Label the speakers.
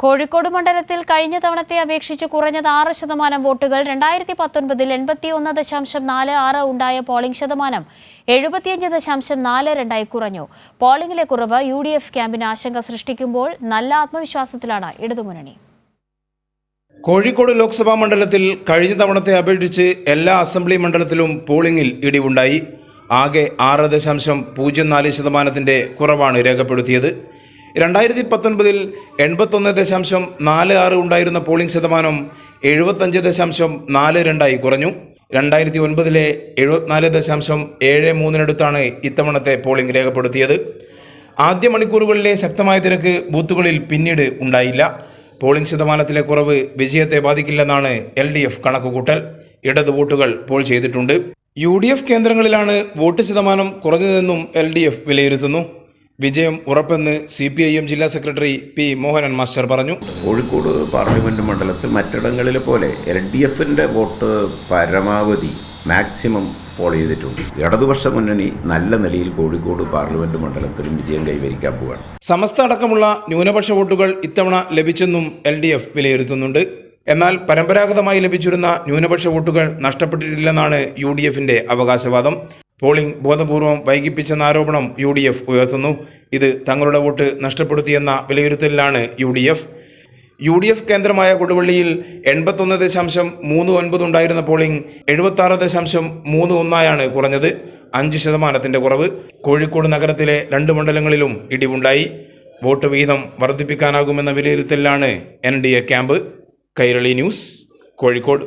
Speaker 1: കോഴിക്കോട് മണ്ഡലത്തിൽ കഴിഞ്ഞ തവണത്തെ അപേക്ഷിച്ച് കുറഞ്ഞത് 6% വോട്ടുകൾ 2019-ൽ 81.46 ഉണ്ടായ പോളിംഗ് ശതമാനം 75.42 കുറഞ്ഞു. പോളിംഗിലെ കുറവ് UDF ക്യാമ്പിന് ആശങ്ക സൃഷ്ടിക്കുമ്പോൾ നല്ല ആത്മവിശ്വാസത്തിലാണ് ഇടതുമുന്നണി.
Speaker 2: കോഴിക്കോട് ലോക്സഭാ മണ്ഡലത്തിൽ കഴിഞ്ഞ തവണത്തെ അപേക്ഷിച്ച് എല്ലാ അസംബ്ലി മണ്ഡലത്തിലും പോളിംഗിൽ ഇടിവുണ്ടായി. ആകെ 6.04% കുറവാണ് രേഖപ്പെടുത്തിയത്. 2019-ൽ 81.46 ഉണ്ടായിരുന്ന പോളിംഗ് ശതമാനം 75.42 കുറഞ്ഞു. 2009-ലെ 74.73 ഇത്തവണത്തെ പോളിംഗ് രേഖപ്പെടുത്തിയത്. ആദ്യ മണിക്കൂറുകളിലെ ശക്തമായ തിരക്ക് ബൂത്തുകളിൽ പിന്നീട് ഉണ്ടായില്ല. പോളിംഗ് ശതമാനത്തിലെ കുറവ് വിജയത്തെ ബാധിക്കില്ലെന്നാണ് LDF കണക്കുകൂട്ടൽ. ഇടത് വോട്ടുകൾ പോൾ ചെയ്തിട്ടുണ്ട്. UDF കേന്ദ്രങ്ങളിലാണ് വോട്ട് ശതമാനം കുറഞ്ഞതെന്നും LDF വിലയിരുത്തുന്നു. വിജയം ഉറപ്പെന്ന് CPIM ജില്ലാ സെക്രട്ടറി P. മോഹനൻ മാസ്റ്റർ പറഞ്ഞു.
Speaker 3: കോഴിക്കോട് പാർലമെൻറ്റ് മണ്ഡലത്തിൽ മറ്റിടങ്ങളിലെ പോലെ LDFിൻ്റെ വോട്ട് പരമാവധി മാക്സിമം പോൾ ചെയ്തിട്ടുണ്ട്. ഇടതുപക്ഷ മുന്നണി നല്ല നിലയിൽ കോഴിക്കോട് പാർലമെൻറ്റ് മണ്ഡലത്തിലും വിജയം കൈവരിക്കാൻ പോവുകയാണ്.
Speaker 2: സമസ്ത അടക്കമുള്ള ന്യൂനപക്ഷ വോട്ടുകൾ ഇത്തവണ ലഭിച്ചെന്നും LDF വിലയിരുത്തുന്നുണ്ട്. എന്നാൽ പരമ്പരാഗതമായി ലഭിച്ചിരുന്ന ന്യൂനപക്ഷ വോട്ടുകൾ നഷ്ടപ്പെട്ടിട്ടില്ലെന്നാണ് UDFിൻ്റെ അവകാശവാദം. പോളിംഗ് ബോധപൂർവം വൈകിപ്പിച്ചെന്ന ആരോപണം UDF ഉയർത്തുന്നു. ഇത് തങ്ങളുടെ വോട്ട് നഷ്ടപ്പെടുത്തിയെന്ന വിലയിരുത്തലിലാണ് UDF കേന്ദ്രമായ കൊടുവള്ളിയിൽ 81.39 ഉണ്ടായിരുന്ന പോളിംഗ് 76.31 കുറഞ്ഞത്. 5% കുറവ്. കോഴിക്കോട് നഗരത്തിലെ 2 മണ്ഡലങ്ങളിലും ഇടിവുണ്ടായി. വോട്ട് വീതം വർദ്ധിപ്പിക്കാനാകുമെന്ന വിലയിരുത്തലിലാണ് NDA camp. Kairali news, Kozhikode.